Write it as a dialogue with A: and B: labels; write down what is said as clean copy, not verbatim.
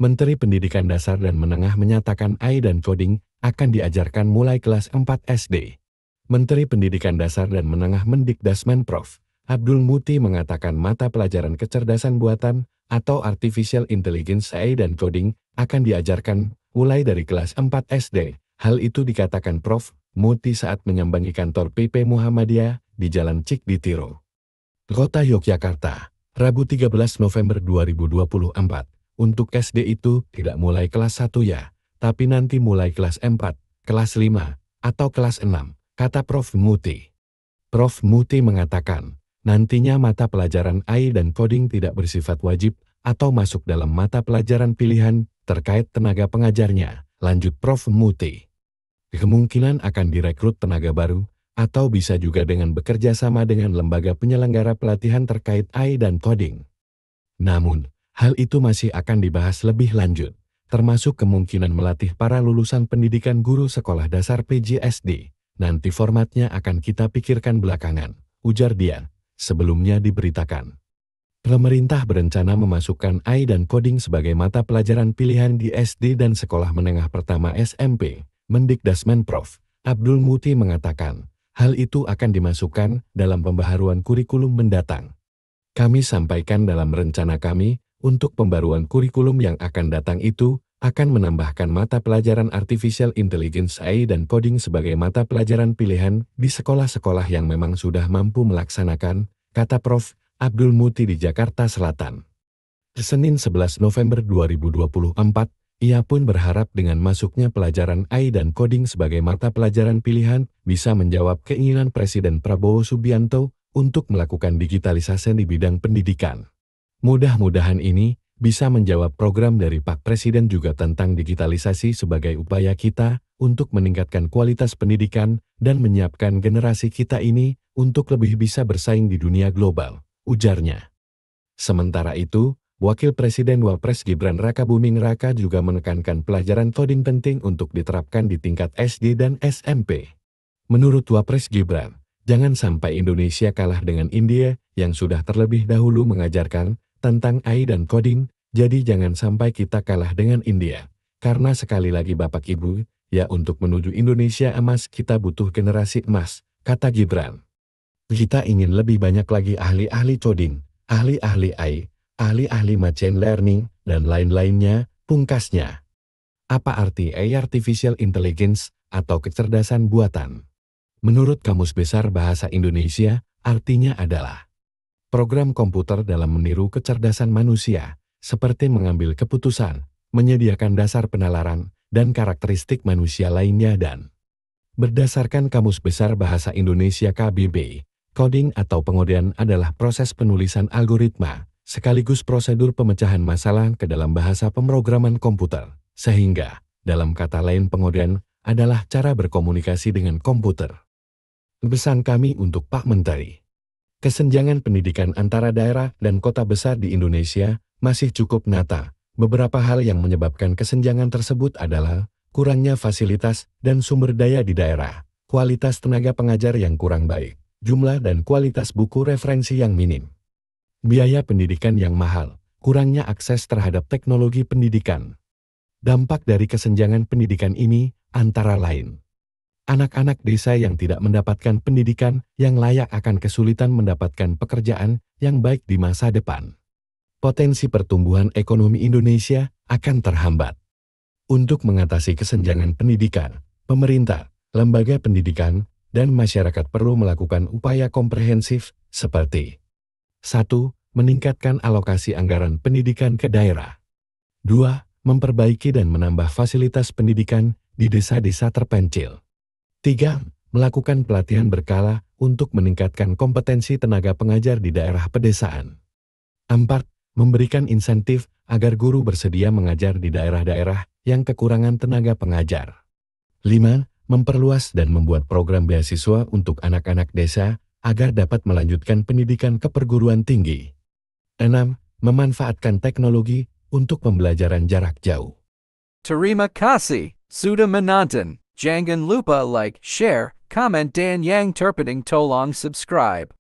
A: Menteri Pendidikan Dasar dan Menengah menyatakan AI dan coding akan diajarkan mulai kelas 4 SD. Menteri Pendidikan Dasar dan Menengah Mendikdasmen Prof. Abdul Muti mengatakan mata pelajaran kecerdasan buatan atau Artificial Intelligence AI dan coding akan diajarkan mulai dari kelas 4 SD. Hal itu dikatakan Prof. Muti saat menyambangi kantor PP Muhammadiyah di Jalan Cikditiro, Kota Yogyakarta, Rabu 13 November 2024. Untuk SD itu tidak mulai kelas 1 ya, tapi nanti mulai kelas 4, kelas 5, atau kelas 6, kata Prof. Muti. Prof. Muti mengatakan, nantinya mata pelajaran AI dan coding tidak bersifat wajib atau masuk dalam mata pelajaran pilihan terkait tenaga pengajarnya, lanjut Prof. Muti. Kemungkinan akan direkrut tenaga baru, atau bisa juga dengan bekerja sama dengan lembaga penyelenggara pelatihan terkait AI dan coding. Namun, hal itu masih akan dibahas lebih lanjut, termasuk kemungkinan melatih para lulusan pendidikan guru sekolah dasar PJSD. Nanti formatnya akan kita pikirkan belakangan, ujar dia, sebelumnya diberitakan. Pemerintah berencana memasukkan AI dan coding sebagai mata pelajaran pilihan di SD dan sekolah menengah pertama SMP. Mendikdasmen Prof. Abdul Muti mengatakan, hal itu akan dimasukkan dalam pembaharuan kurikulum mendatang. Kami sampaikan dalam rencana kami, untuk pembaruan kurikulum yang akan datang itu, akan menambahkan mata pelajaran Artificial Intelligence AI dan coding sebagai mata pelajaran pilihan di sekolah-sekolah yang memang sudah mampu melaksanakan, kata Prof. Abdul Muti di Jakarta Selatan. Senin 11 November 2024, ia pun berharap dengan masuknya pelajaran AI dan coding sebagai mata pelajaran pilihan bisa menjawab keinginan Presiden Prabowo Subianto untuk melakukan digitalisasi di bidang pendidikan. Mudah-mudahan ini bisa menjawab program dari Pak Presiden juga tentang digitalisasi sebagai upaya kita untuk meningkatkan kualitas pendidikan dan menyiapkan generasi kita ini untuk lebih bisa bersaing di dunia global, ujarnya. Sementara itu, Wakil Presiden Wapres Gibran Rakabuming Raka juga menekankan pelajaran coding penting untuk diterapkan di tingkat SD dan SMP. Menurut Wapres Gibran, jangan sampai Indonesia kalah dengan India yang sudah terlebih dahulu mengajarkan tentang AI dan coding, jadi jangan sampai kita kalah dengan India. Karena sekali lagi Bapak Ibu, ya untuk menuju Indonesia emas kita butuh generasi emas, kata Gibran. Kita ingin lebih banyak lagi ahli-ahli coding, ahli-ahli AI, ahli-ahli machine learning, dan lain-lainnya, pungkasnya. Apa arti AI Artificial Intelligence atau kecerdasan buatan? Menurut Kamus Besar Bahasa Indonesia, artinya adalah program komputer dalam meniru kecerdasan manusia, seperti mengambil keputusan, menyediakan dasar penalaran, dan karakteristik manusia lainnya dan berdasarkan Kamus Besar Bahasa Indonesia KBB, coding atau pengodean adalah proses penulisan algoritma, sekaligus prosedur pemecahan masalah ke dalam bahasa pemrograman komputer, sehingga, dalam kata lain pengodean, adalah cara berkomunikasi dengan komputer. Pesan kami untuk Pak Menteri. Kesenjangan pendidikan antara daerah dan kota besar di Indonesia masih cukup nyata. Beberapa hal yang menyebabkan kesenjangan tersebut adalah kurangnya fasilitas dan sumber daya di daerah, kualitas tenaga pengajar yang kurang baik, jumlah dan kualitas buku referensi yang minim, biaya pendidikan yang mahal, kurangnya akses terhadap teknologi pendidikan. Dampak dari kesenjangan pendidikan ini antara lain, anak-anak desa yang tidak mendapatkan pendidikan yang layak akan kesulitan mendapatkan pekerjaan yang baik di masa depan. Potensi pertumbuhan ekonomi Indonesia akan terhambat. Untuk mengatasi kesenjangan pendidikan, pemerintah, lembaga pendidikan, dan masyarakat perlu melakukan upaya komprehensif seperti 1. Meningkatkan alokasi anggaran pendidikan ke daerah. 2. Memperbaiki dan menambah fasilitas pendidikan di desa-desa terpencil. 3. Melakukan pelatihan berkala untuk meningkatkan kompetensi tenaga pengajar di daerah pedesaan. 4. Memberikan insentif agar guru bersedia mengajar di daerah-daerah yang kekurangan tenaga pengajar. 5. Memperluas dan membuat program beasiswa untuk anak-anak desa agar dapat melanjutkan pendidikan ke perguruan tinggi. 6. Memanfaatkan teknologi untuk pembelajaran jarak jauh.
B: Terima kasih sudah menonton. Jangan lupa like, share, comment dan yang terpenting tolong subscribe.